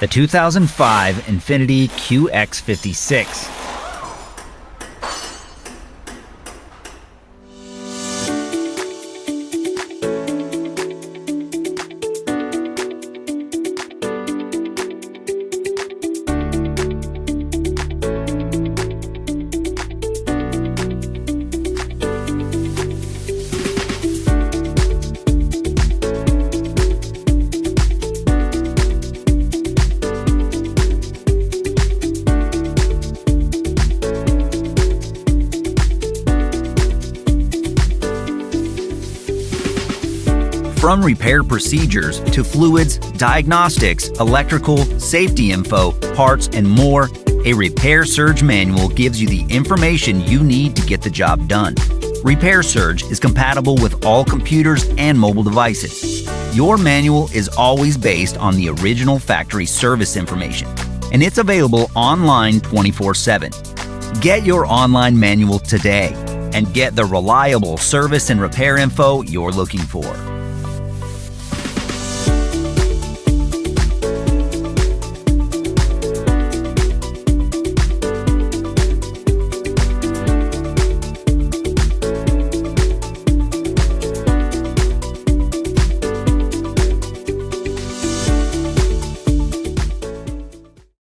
The 2005 Infiniti QX56. From repair procedures to fluids, diagnostics, electrical, safety info, parts, and more, a Repair Surge manual gives you the information you need to get the job done. Repair Surge is compatible with all computers and mobile devices. Your manual is always based on the original factory service information, and it's available online 24/7. Get your online manual today and get the reliable service and repair info you're looking for.